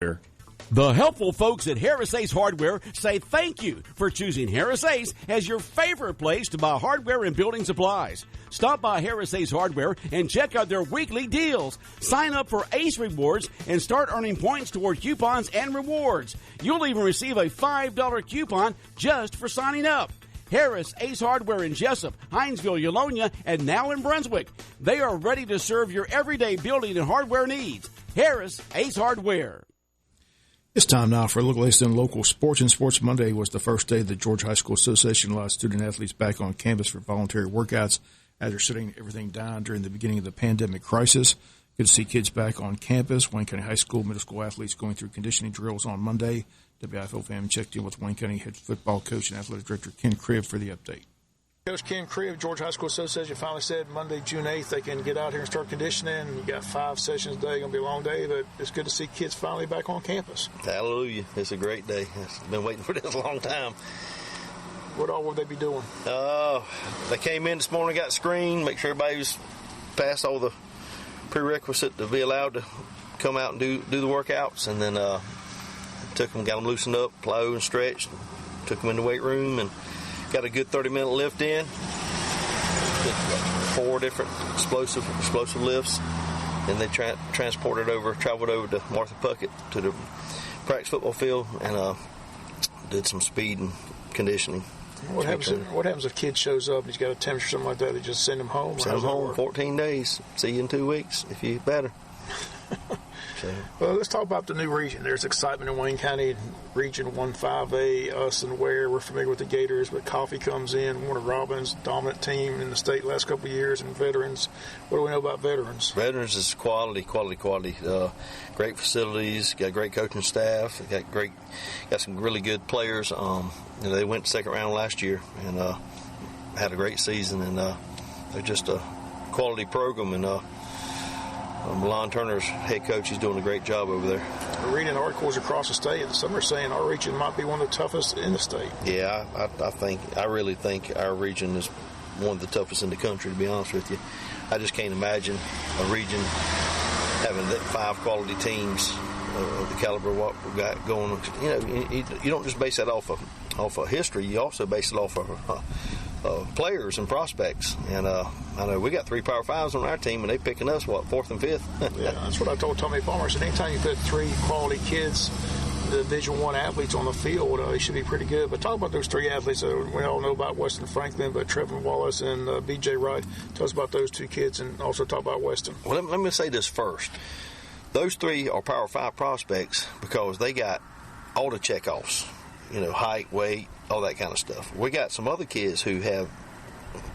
The helpful folks at Harris Ace Hardware say thank you for choosing Harris Ace as your favorite place to buy hardware and building supplies. Stop by Harris Ace Hardware and check out their weekly deals. Sign up for Ace Rewards and start earning points toward coupons and rewards. You'll even receive a $5 coupon just for signing up. Harris Ace Hardware in Jesup, Hinesville, Eulonia, and now in Brunswick. They are ready to serve your everyday building and hardware needs. Harris Ace Hardware. It's time now for a look at local sports. And Sports Monday was the first day the Georgia High School Association allowed student-athletes back on campus for voluntary workouts after shutting everything down during the beginning of the pandemic crisis. Good to see kids back on campus. Wayne County High School middle school athletes going through conditioning drills on Monday. WIFO family checked in with Wayne County head football coach and athletic director Ken Cribb for the update. Coach Ken Cribb, Georgia High School Association, finally said Monday, June 8th, they can get out here and start conditioning. You got 5 sessions a day. Going to be a long day, but it's good to see kids finally back on campus. Hallelujah. It's a great day. I've been waiting for this a long time. What all will they be doing? They came in this morning, got screened, make sure everybody was passed all the prerequisite to be allowed to come out and do the workouts, and then took them, got them loosened up, plowed and stretched, took them in the weight room, and got a good 30-minute lift in. Did 4 different explosive lifts. Then they traveled over to Martha Puckett to the practice football field and did some speed and conditioning. What happens if a kid shows up and he's got a temperature or something like that? They just send him home? Send him home 14 days. See you in 2 weeks if you better. Well, let's talk about the new region. There's excitement in Wayne County, Region 1-5A, us and Ware. We're familiar with the Gators, but Coffee comes in, Warner Robins, dominant team in the state last couple of years, and veterans. What do we know about veterans? Veterans is quality. Great facilities, got great coaching staff, got some really good players. They went second round last year and had a great season, and they're just a quality program, and Milan Turner's head coach, he's doing a great job over there. We're reading articles across the state, and some are saying our region might be one of the toughest in the state. Yeah, I really think our region is one of the toughest in the country, to be honest with you. I just can't imagine a region having 5 quality teams of the caliber of what we got going. You don't just base that off of history. You also base it off of players and prospects. And I know we got 3 Power 5s on our team, and they picking us, 4th and 5th? Yeah, that's what I told Tommy Palmer. I said, anytime you put 3 quality kids, the Division I athletes on the field, they should be pretty good. But talk about those 3 athletes. We all know about Weston Franklin, but Trevin Wallace and B.J. Wright. Tell us about those 2 kids, and also talk about Weston. Well, let me say this first. Those 3 are Power 5 prospects because they got all the checkoffs, height, weight, all that kind of stuff. We got some other kids who have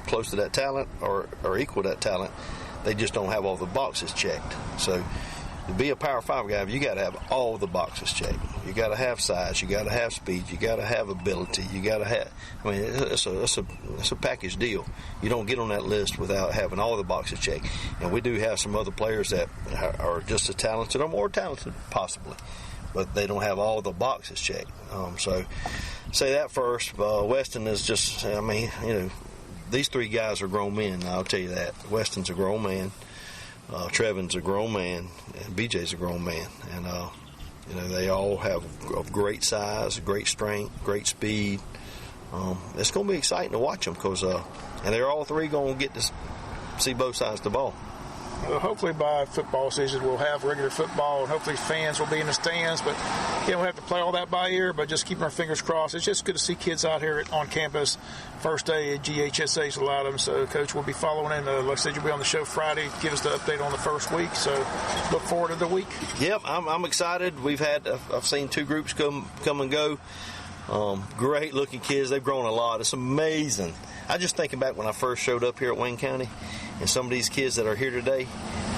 close to that talent or equal to that talent. They just don't have all the boxes checked. So to be a Power 5 guy, you got to have all the boxes checked. You got to have size. You got to have speed. You got to have ability. You got to have. It's a package deal. You don't get on that list without having all the boxes checked. And we do have some other players that are just as talented or more talented, possibly, but they don't have all the boxes checked. So say that first. Weston is just. These 3 guys are grown men. I'll tell you that. Weston's a grown man. Trevin's a grown man, and BJ's a grown man, and they all have a great size, great strength, great speed. It's going to be exciting to watch them because, and they're all 3 going to get to see both sides of the ball. Hopefully by football season we'll have regular football, and hopefully fans will be in the stands. But we'll have to play all that by ear. But just keeping our fingers crossed. It's just good to see kids out here on campus. First day at GHSA's allowed them. So, Coach, we'll be following in. Like I said, you'll be on the show Friday. Give us the update on the first week. So, look forward to the week. Yep, I'm excited. I've seen 2 groups come and go. Great looking kids. They've grown a lot. It's amazing. I just thinking back when I first showed up here at Wayne County, and some of these kids that are here today,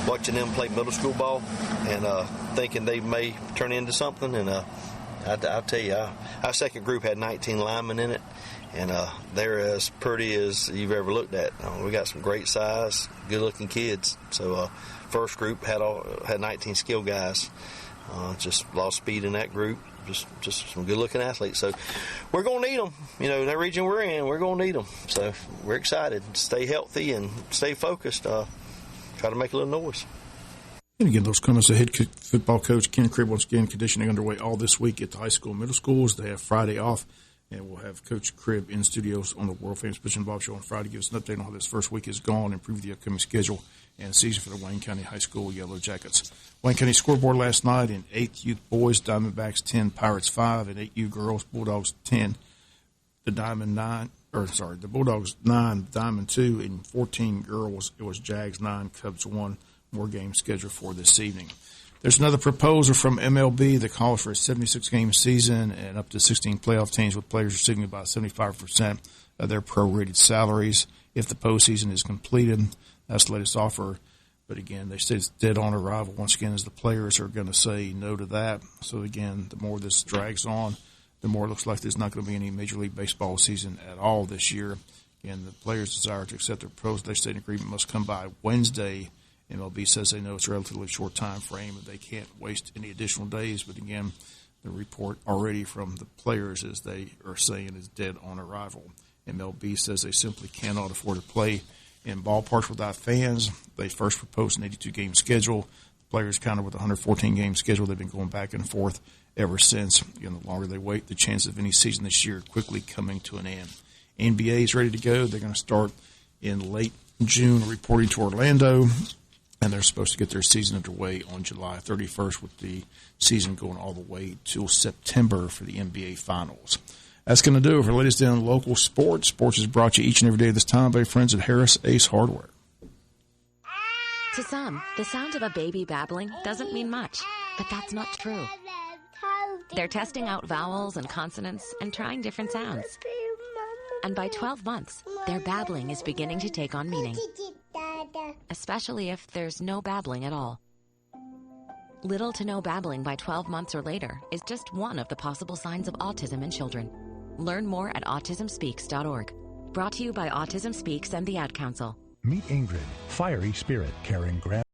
watching them play middle school ball and thinking they may turn into something. And I'll tell you, our second group had 19 linemen in it, and they're as pretty as you've ever looked at. We got some great size, good-looking kids. So first group had 19 skill guys. Just a lot of speed in that group. Just some good-looking athletes. So we're going to need them. That region we're in, we're going to need them. So we're excited. Stay healthy and stay focused. Try to make a little noise. And again, those comments, the head football coach, Ken Cribb, once again, conditioning underway all this week at the high school and middle schools. They have Friday off, and we'll have Coach Cribb in studios on the world famous Pitch and Bob Show on Friday to give us an update on how this first week has gone and preview the upcoming schedule and season for the Wayne County High School Yellow Jackets. Wayne County scoreboard last night in 8 youth boys, Diamondbacks 10, Pirates 5, and 8 youth girls, Bulldogs 10, the Bulldogs 9, Diamond 2, and 14 girls. It was Jags 9, Cubs 1. More games scheduled for this evening. There's another proposal from MLB that calls for a 76-game season and up to 16 playoff teams with players receiving about 75% of their prorated salaries if the postseason is completed. That's the latest offer. But again, they say it's dead on arrival once again as the players are going to say no to that. So again, the more this drags on, the more it looks like there's not going to be any Major League Baseball season at all this year. Again, the players' desire to accept their proposed legislative agreement must come by Wednesday. MLB says they know it's a relatively short time frame and they can't waste any additional days. But again, the report already from the players is they are saying is dead on arrival. MLB says they simply cannot afford to play in ballparks without fans. They first proposed an 82-game schedule. The players countered with a 114-game schedule. They've been going back and forth ever since. Again, the longer they wait, the chance of any season this year quickly coming to an end. NBA is ready to go. They're going to start in late June, reporting to Orlando. And they're supposed to get their season underway on July 31st with the season going all the way till September for the NBA Finals. That's going to do it for the latest in local sports. Sports is brought to you each and every day this time by friends at Harris Ace Hardware. To some, the sound of a baby babbling doesn't mean much, but that's not true. They're testing out vowels and consonants and trying different sounds. And by 12 months, their babbling is beginning to take on meaning. Especially if there's no babbling at all. Little to no babbling by 12 months or later is just one of the possible signs of autism in children. Learn more at autismspeaks.org. Brought to you by Autism Speaks and the Ad Council. Meet Ingrid, fiery spirit carrying grand